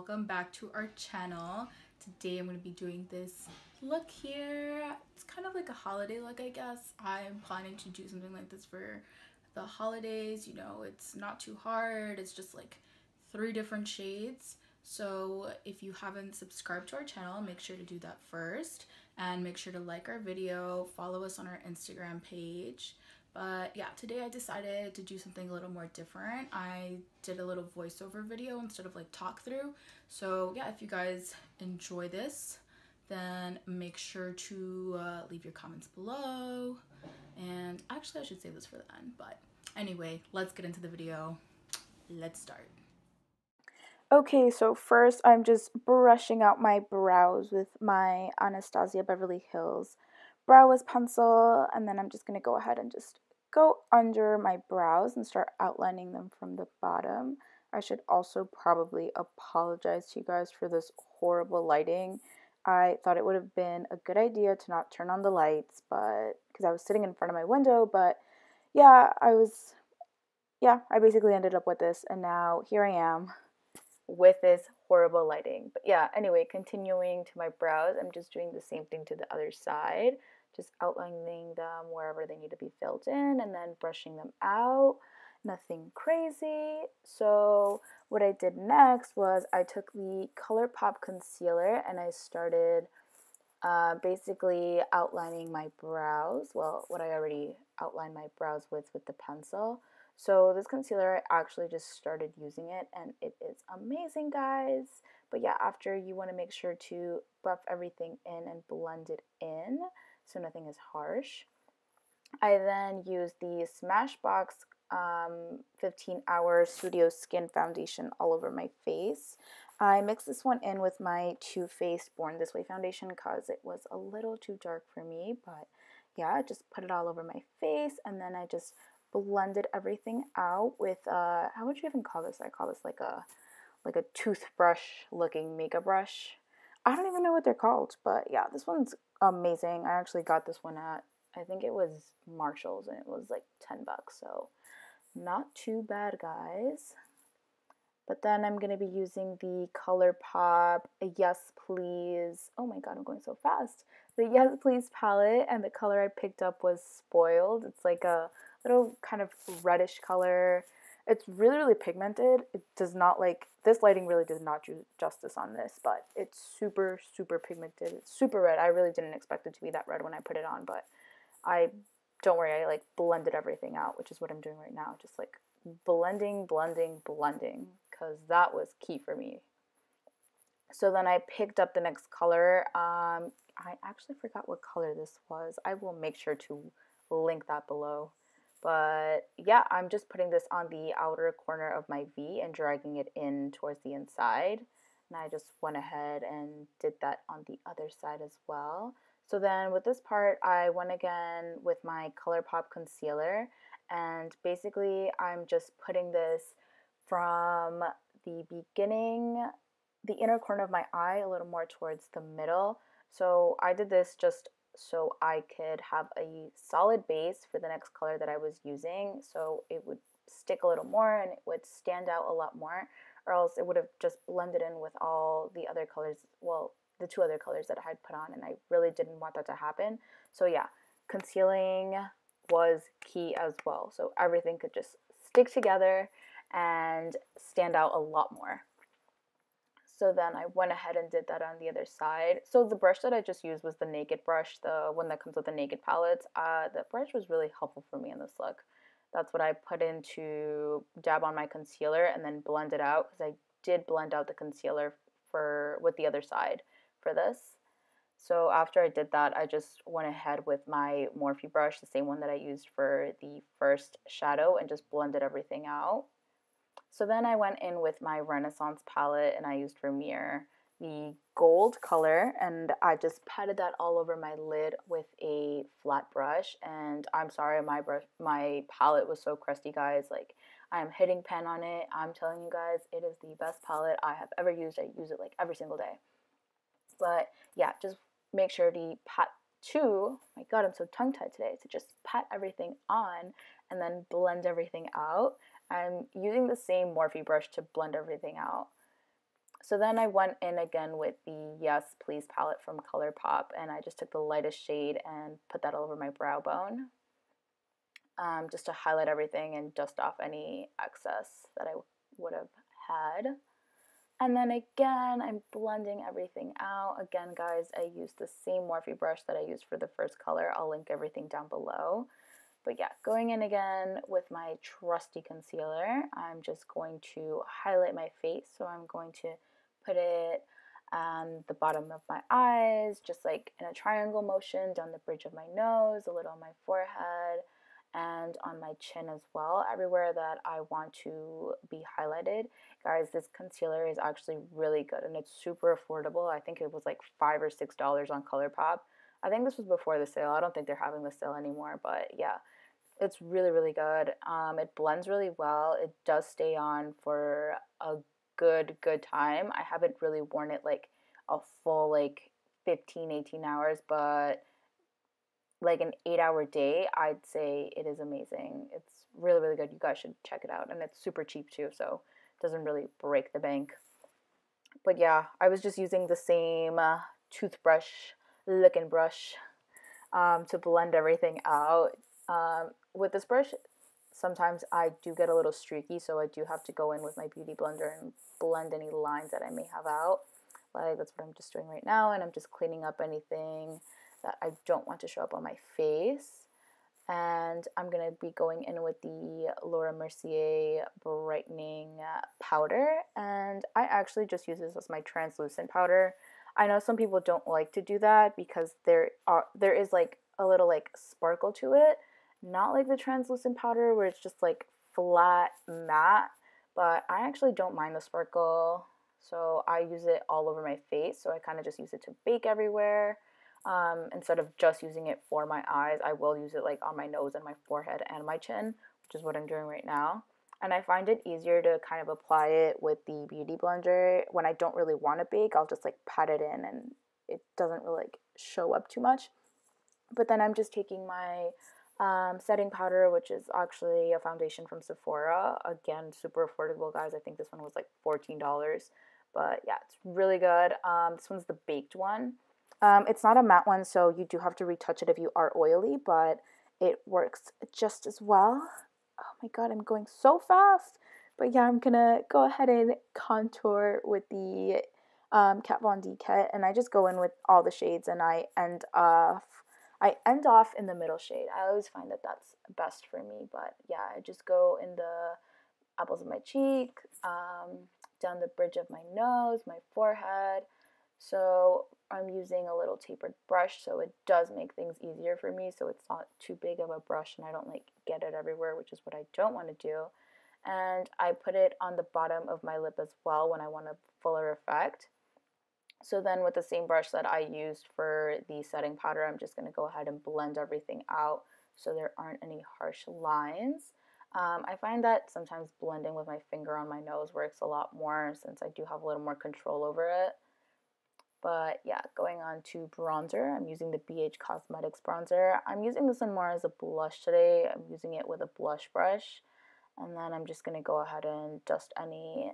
welcome back to our channel. Today I'm going to be doing this look here. It's kind of like a holiday look, I guess. I'm planning to do something like this for the holidays. You know, it's not too hard. It's just like 3 different shades. So if you haven't subscribed to our channel, make sure to do that first, and make sure to like our video, follow us on our Instagram page. But yeah, today I decided to do something a little more different. I did a little voiceover video instead of like talk through. So yeah, if you guys enjoy this, then make sure to leave your comments below. And actually I should save this for the end, but anyway, let's get into the video. Let's start. Okay, so first I'm just brushing out my brows with my Anastasia Beverly Hills Brow Wiz pencil, and then I'm just going to go ahead and just go under my brows and start outlining them from the bottom. I should also probably apologize to you guys for this horrible lighting. I thought it would have been a good idea to not turn on the lights, but because I was sitting in front of my window, but yeah, I basically ended up with this, and now here I am with this horrible lighting. But yeah, anyway, continuing to my brows, I'm just doing the same thing to the other side, just outlining them wherever they need to be filled in and then brushing them out. Nothing crazy. So what I did next was I took the Colourpop concealer and I started basically outlining my brows. Well, what I already outlined my brows with the pencil. So this concealer, I actually just started using it and it is amazing, guys. But yeah, after you want to make sure to buff everything in and blend it in so nothing is harsh. I then used the Smashbox 15-hour Studio Skin Foundation all over my face. I mixed this one in with my Too Faced Born This Way foundation because it was a little too dark for me, but yeah, I just put it all over my face and then I just blended everything out with how would you even call this? I call this like a toothbrush looking makeup brush. I don't even know what they're called, but yeah, this one's amazing. I actually got this one at, I think it was Marshall's, and it was like 10 bucks, so not too bad, guys. But then I'm going to be using the Colourpop Yes Please, oh my god, I'm going so fast, the Yes Please palette, and the color I picked up was Spoiled. It's like a little kind of reddish color. It's really, really pigmented. It does not, like, this lighting really does not do justice on this, but it's super, super pigmented. It's super red. I really didn't expect it to be that red when I put it on, but don't worry, I like blended everything out, which is what I'm doing right now. Just like blending, because that was key for me. So then I picked up the next color. I actually forgot what color this was. I will make sure to link that below. But yeah, I'm just putting this on the outer corner of my V and dragging it in towards the inside. And I just went ahead and did that on the other side as well. So then with this part, I went again with my Colourpop concealer. And basically, I'm just putting this from the beginning, the inner corner of my eye, a little more towards the middle. So I did this just so I could have a solid base for the next color that I was using, so it would stick a little more and it would stand out a lot more, or else it would have just blended in with all the other colors, well, the 2 other colors that I had put on, and I really didn't want that to happen. So yeah, concealing was key as well, so everything could just stick together and stand out a lot more. So then I went ahead and did that on the other side. So the brush that I just used was the Naked brush, the one that comes with the Naked palettes. The brush was really helpful for me in this look. That's what I put in to dab on my concealer and then blend it out, because I did blend out the concealer with the other side for this. So after I did that, I just went ahead with my Morphe brush, the same one that I used for the first shadow, and just blended everything out. So then I went in with my Renaissance palette and I used Vermeer, the gold color, and I just patted that all over my lid with a flat brush. And I'm sorry, my palette was so crusty, guys. Like, I'm hitting pan on it. I'm telling you guys, it is the best palette I have ever used. I use it like every single day. But yeah, just make sure to pat my god, I'm so tongue-tied today, to just pat everything on and then blend everything out. I'm using the same Morphe brush to blend everything out. So then I went in again with the Yes Please palette from Colourpop, and I just took the lightest shade and put that all over my brow bone, just to highlight everything and dust off any excess that I would have had. And then again, I'm blending everything out. Again, guys, I used the same Morphe brush that I used for the first color. I'll link everything down below. But yeah, going in again with my trusty concealer, I'm just going to highlight my face. So I'm going to put it on the bottom of my eyes, just like in a triangle motion, down the bridge of my nose, a little on my forehead, and on my chin as well, everywhere that I want to be highlighted. Guys, this concealer is actually really good, and it's super affordable. I think it was like $5 or $6 on Colourpop. I think this was before the sale. I don't think they're having the sale anymore, but yeah, it's really, really good. It blends really well. It does stay on for a good time. I haven't really worn it like a full like 15-18 hours, but like an 8-hour day, I'd say it is amazing. It's really, really good. You guys should check it out. And it's super cheap too, so it doesn't really break the bank. But yeah, I was just using the same toothbrush, looking brush, to blend everything out. With this brush, sometimes I do get a little streaky, so I do have to go in with my beauty blender and blend any lines that I may have out. Like that's what I'm just doing right now, and I'm just cleaning up anything that I don't want to show up on my face. And I'm going to be going in with the Laura Mercier brightening powder, and I actually just use this as my translucent powder. I know some people don't like to do that because there is like a little like sparkle to it, not like the translucent powder where it's just like flat matte, but I actually don't mind the sparkle, so I use it all over my face. So I kind of just use it to bake everywhere. Instead of just using it for my eyes, I will use it like on my nose and my forehead and my chin, which is what I'm doing right now. And I find it easier to kind of apply it with the beauty blender. When I don't really want to bake, I'll just like pat it in and it doesn't really like show up too much. But then I'm just taking my setting powder, which is actually a foundation from Sephora. Again, super affordable, guys. I think this one was like $14. But yeah, it's really good. This one's the baked one. It's not a matte one, so you do have to retouch it if you are oily, but it works just as well. Oh my god, I'm going so fast. But yeah, I'm gonna go ahead and contour with the Kat Von D kit, and I just go in with all the shades, and I end off in the middle shade. I always find that that's best for me, but yeah, I just go in the apples of my cheek, down the bridge of my nose, my forehead. So I'm using a little tapered brush, so it does make things easier for me, so it's not too big of a brush and I don't like get it everywhere, which is what I don't want to do. And I put it on the bottom of my lip as well when I want a fuller effect. So then with the same brush that I used for the setting powder, I'm just going to go ahead and blend everything out so there aren't any harsh lines. I find that sometimes blending with my finger on my nose works a lot more since I do have a little more control over it. But yeah, going on to bronzer, I'm using the BH Cosmetics bronzer. I'm using this one more as a blush today. I'm using it with a blush brush. And then I'm just going to go ahead and dust any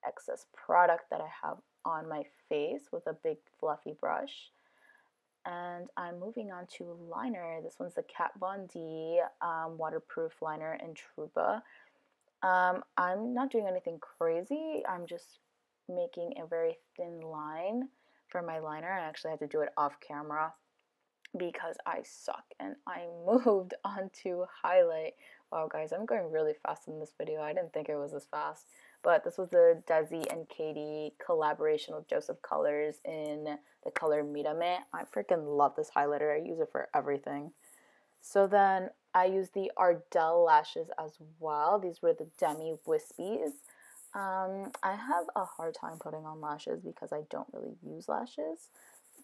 excess product that I have on my face with a big fluffy brush. And I'm moving on to liner. This one's the Kat Von D waterproof liner in Truba. I'm not doing anything crazy. I'm just making a very thin line for my liner. I actually had to do it off camera because I suck, and I moved on to highlight. Wow, guys, I'm going really fast in this video. I didn't think it was this fast. But this was the Desi and Katie collaboration with Joseph Colors in the color Mirame. I freaking love this highlighter. I use it for everything. So then I use the Ardell lashes as well. These were the DEMI Wispies. I have a hard time putting on lashes because I don't really use lashes.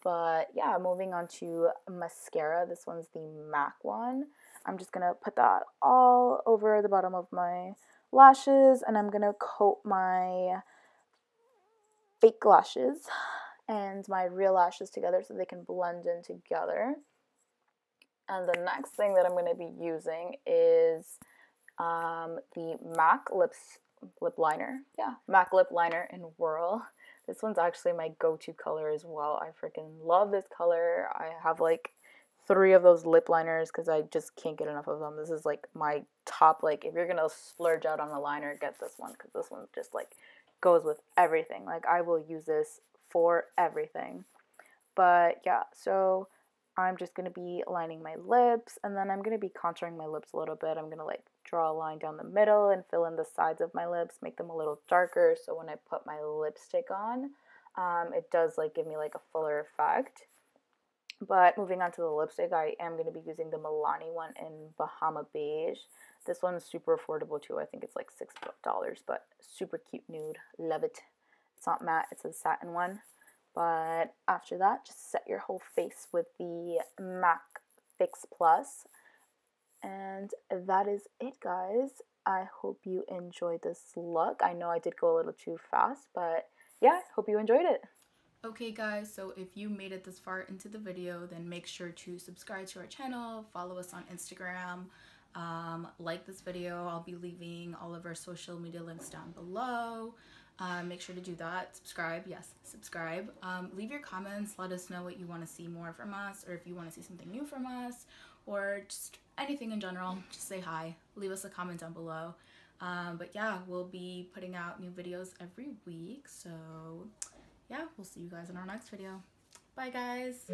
But yeah, moving on to mascara. This one's the MAC one. I'm just going to put that all over the bottom of my lashes, and I'm going to coat my fake lashes and my real lashes together so they can blend in together. And the next thing that I'm going to be using is the MAC lip liner. Yeah, MAC lip liner in WHIRL. This one's actually my go-to color as well. I freaking love this color. I have like 3 of those lip liners because I just can't get enough of them. This is like my top, like if you're gonna splurge out on a liner, get this one because this one just like goes with everything. Like I will use this for everything. But yeah, so I'm just going to be lining my lips, and then I'm going to be contouring my lips a little bit. I'm going to like draw a line down the middle and fill in the sides of my lips, make them a little darker, so when I put my lipstick on, it does like give me like a fuller effect. But moving on to the lipstick, I am going to be using the Milani one in Bahama Beige. This one's super affordable too. I think it's like $6, but super cute nude. Love it. It's not matte, it's a satin one. But after that, just set your whole face with the MAC Fix Plus. And that is it, guys. I hope you enjoyed this look. I know I did go a little too fast, but yeah, hope you enjoyed it. Okay guys, so if you made it this far into the video, then make sure to subscribe to our channel, follow us on Instagram, like this video. I'll be leaving all of our social media links down below. Make sure to do that. Subscribe, yes, subscribe. Leave your comments, let us know what you want to see more from us, or if you want to see something new from us, or just anything in general. Just say hi, leave us a comment down below. But yeah, we'll be putting out new videos every week, so yeah, we'll see you guys in our next video. Bye guys.